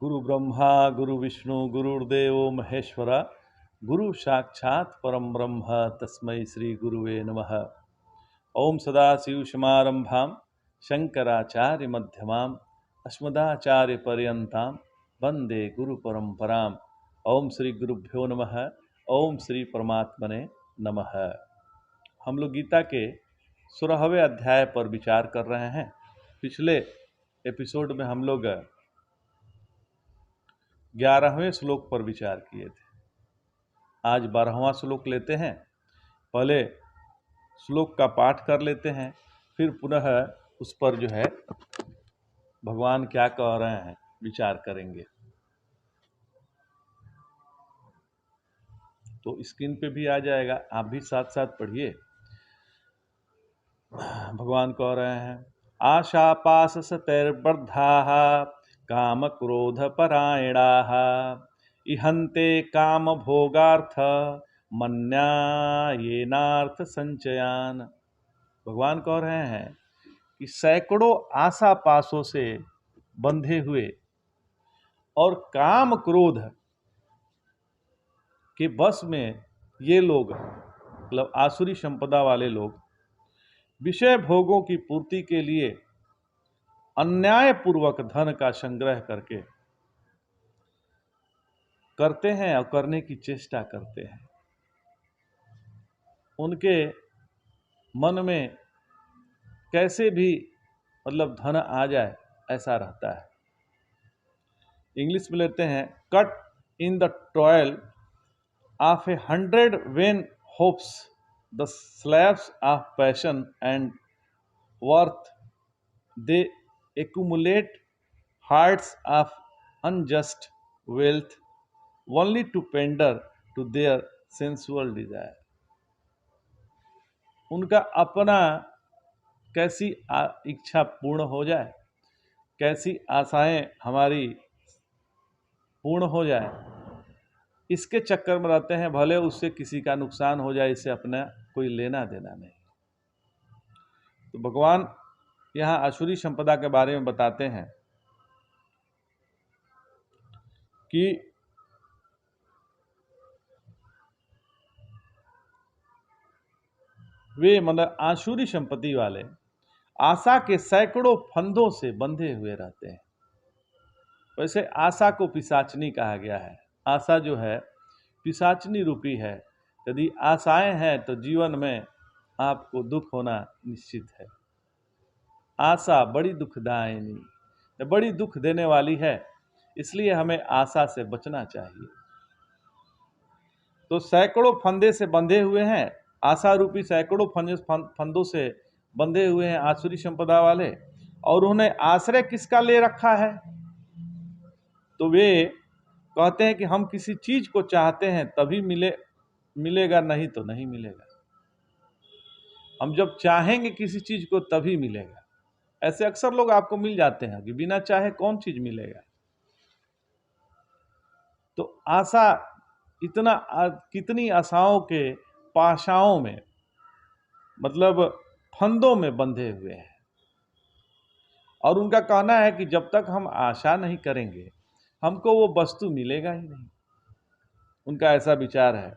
गुरु ब्रह्मा गुरु विष्णु गुरुर्देव महेश्वरा गुरु साक्षात् परम ब्रह्म तस्मै श्री गुरुवे नमः। ओम सदाशिवसमारंभां शंकराचार्य मध्यमाम् अस्मदाचार्य पर्यन्तां वंदे गुरु परंपराम्। ओम श्री गुरुभ्यो नमः। ओम श्री परमात्मने नमः। हम लोग गीता के 16वें अध्याय पर विचार कर रहे हैं। पिछले एपिसोड में हम लोग 11वें श्लोक पर विचार किए थे। आज 12वां श्लोक लेते हैं। पहले श्लोक का पाठ कर लेते हैं, फिर पुनः उस पर जो है भगवान क्या कह रहे हैं विचार करेंगे। तो स्क्रीन पे भी आ जाएगा, आप भी साथ साथ पढ़िए। भगवान कह रहे हैं, आशा पास सतैर्बद्धाः काम क्रोध परायणाः इहन्ते काम भोगार्थ मन्यायेनार्थ संचयान। भगवान कह रहे हैं कि सैकड़ों आशा पासों से बंधे हुए और काम क्रोध के बस में ये लोग, मतलब आसुरी संपदा वाले लोग, विषय भोगों की पूर्ति के लिए अन्याय पूर्वक धन का संग्रह करते हैं और करने की चेष्टा करते हैं। उनके मन में कैसे भी मतलब धन आ जाए ऐसा रहता है। इंग्लिश में लेते हैं, cut in the toil of 100 when hopes the slabs of passion and worth they accumulate hearts of unjust wealth only to pander to their sensual desire। उनका अपना कैसी इच्छा पूर्ण हो जाए, कैसी आशाएं हमारी पूर्ण हो जाए, इसके चक्कर में रहते हैं। भले उससे किसी का नुकसान हो जाए, इससे अपना कोई लेना देना नहीं। तो भगवान यहाँ आसुरी संपदा के बारे में बताते हैं कि वे मतलब आसुरी संपत्ति वाले आशा के सैकड़ों फंदों से बंधे हुए रहते हैं। वैसे आशा को पिशाचनी कहा गया है। आशा जो है पिशाचनी रूपी है। यदि आशाएं हैं तो जीवन में आपको दुख होना निश्चित है। आशा बड़ी दुखदायिनी, बड़ी दुख देने वाली है, इसलिए हमें आशा से बचना चाहिए। तो सैकड़ों फंदे से बंधे हुए हैं, आशा रूपी सैकड़ों फंदों से बंधे हुए हैं आसुरी संपदा वाले। और उन्हें आश्रय किसका ले रखा है? तो वे कहते हैं कि हम किसी चीज को चाहते हैं तभी मिलेगा, नहीं तो नहीं मिलेगा। हम जब चाहेंगे किसी चीज को तभी मिलेगा। ऐसे अक्सर लोग आपको मिल जाते हैं कि बिना चाहे कौन चीज मिलेगा। तो आशा कितनी आशाओं के पाशाओं में, मतलब फंदों में बंधे हुए हैं। और उनका कहना है कि जब तक हम आशा नहीं करेंगे हमको वो वस्तु मिलेगा ही नहीं। उनका ऐसा विचार है।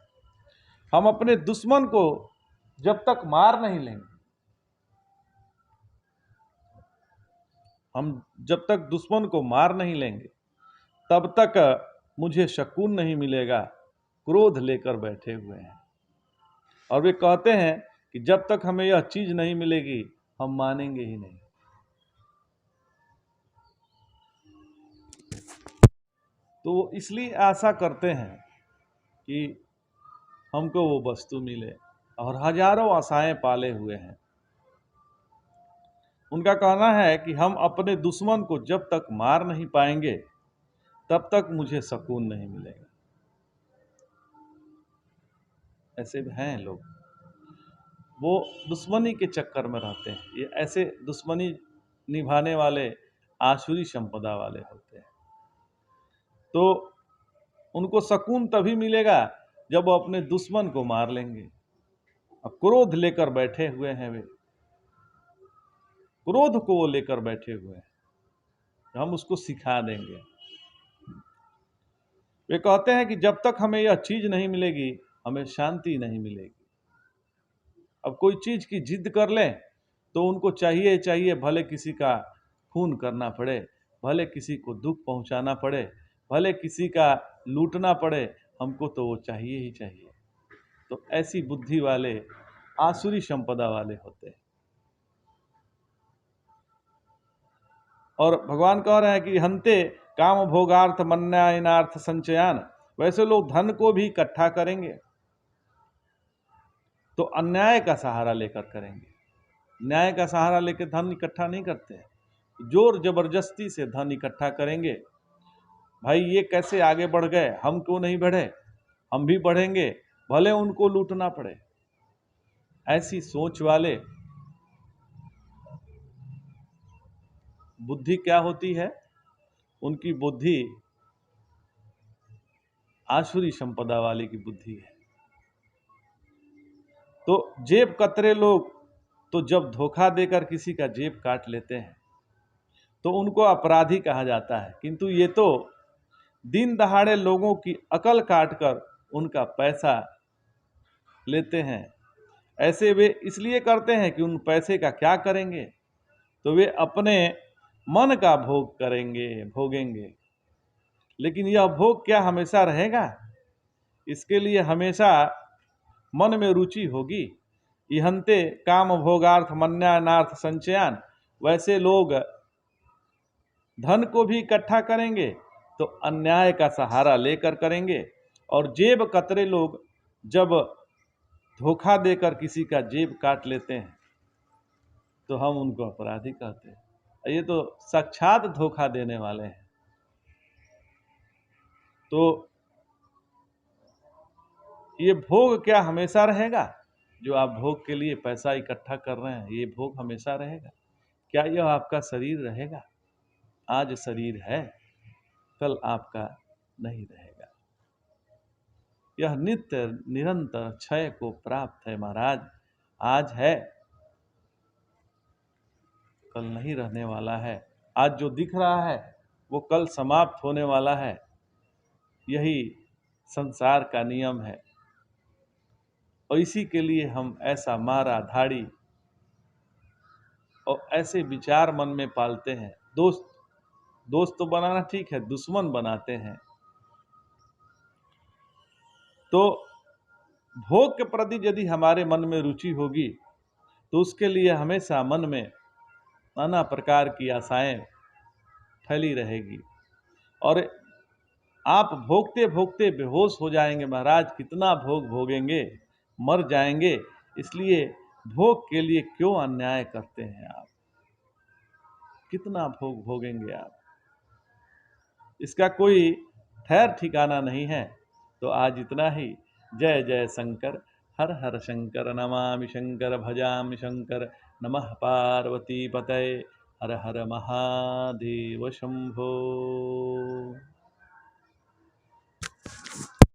हम अपने दुश्मन को जब तक मार नहीं लेंगे, हम जब तक दुश्मन को मार नहीं लेंगे तब तक मुझे सुकून नहीं मिलेगा। क्रोध लेकर बैठे हुए हैं। और वे कहते हैं कि जब तक हमें यह चीज नहीं मिलेगी हम मानेंगे ही नहीं। तो वो इसलिए आशा करते हैं कि हमको वो वस्तु मिले, और हजारों आशाएं पाले हुए हैं। उनका कहना है कि हम अपने दुश्मन को जब तक मार नहीं पाएंगे तब तक मुझे सुकून नहीं मिलेगा। ऐसे हैं लोग, वो दुश्मनी के चक्कर में रहते हैं। ये ऐसे दुश्मनी निभाने वाले आसुरी संपदा वाले होते हैं। तो उनको सुकून तभी मिलेगा जब वो अपने दुश्मन को मार लेंगे। अब क्रोध लेकर बैठे हुए हैं वे, क्रोध को वो लेकर बैठे हुए हैं। हम उसको सिखा देंगे। वे कहते हैं कि जब तक हमें यह चीज नहीं मिलेगी हमें शांति नहीं मिलेगी। अब कोई चीज की जिद कर लें तो उनको चाहिए चाहिए, भले किसी का खून करना पड़े, भले किसी को दुख पहुंचाना पड़े, भले किसी का लूटना पड़े, हमको तो वो चाहिए ही चाहिए। तो ऐसी बुद्धि वाले आसुरी संपदा वाले होते हैं। और भगवान कह रहे हैं कि हंते काम भोगार्थ मन्यायनार्थ संचयान, वैसे लोग धन को भी इकट्ठा करेंगे तो अन्याय का सहारा लेकर करेंगे। न्याय का सहारा लेकर धन इकट्ठा नहीं करते हैं, जोर जबरदस्ती से धन इकट्ठा करेंगे। भाई ये कैसे आगे बढ़ गए, हम क्यों नहीं बढ़े, हम भी बढ़ेंगे, भले उनको लूटना पड़े। ऐसी सोच वाले बुद्धि क्या होती है, उनकी बुद्धि आसुरी संपदा वाले की बुद्धि है। तो जेब कतरे लोग तो जब धोखा देकर किसी का जेब काट लेते हैं तो उनको अपराधी कहा जाता है, किंतु ये तो दिन दहाड़े लोगों की अकल काटकर उनका पैसा लेते हैं। ऐसे वे इसलिए करते हैं कि उन पैसे का क्या करेंगे, तो वे अपने मन का भोग करेंगे, भोगेंगे। लेकिन यह भोग क्या हमेशा रहेगा, इसके लिए हमेशा मन में रुचि होगी। इहंते काम भोगार्थ मन्यानार्थ संचयान, वैसे लोग धन को भी इकट्ठा करेंगे तो अन्याय का सहारा लेकर करेंगे। और जेब कतरे लोग जब धोखा देकर किसी का जेब काट लेते हैं तो हम उनको अपराधी कहते हैं। ये तो साक्षात धोखा देने वाले हैं। तो ये भोग क्या हमेशा रहेगा, जो आप भोग के लिए पैसा इकट्ठा कर रहे हैं, ये भोग हमेशा रहेगा क्या? यह आपका शरीर रहेगा? आज शरीर है, कल आपका नहीं रहेगा। यह नित्य निरंतर क्षय को प्राप्त है महाराज। आज है, कल नहीं रहने वाला है। आज जो दिख रहा है वो कल समाप्त होने वाला है। यही संसार का नियम है। और इसी के लिए हम ऐसा मारा धाड़ी और ऐसे विचार मन में पालते हैं। दोस्त तो बनाना ठीक है, दुश्मन बनाते हैं। तो भोग के प्रति यदि हमारे मन में रुचि होगी तो उसके लिए हमेशा मन में नाना प्रकार की आशाएं फैली रहेगी और आप भोगते भोगते बेहोश हो जाएंगे। महाराज कितना भोग भोगेंगे, मर जाएंगे। इसलिए भोग के लिए क्यों अन्याय करते हैं आप? कितना भोग भोगेंगे आप? इसका कोई ठहर ठिकाना नहीं है। तो आज इतना ही। जय जय शंकर, हर हर शंकर, नमामि शंकर, भजामि शंकर, नमः पार्वती पतये, हर हर महादेव शंभो।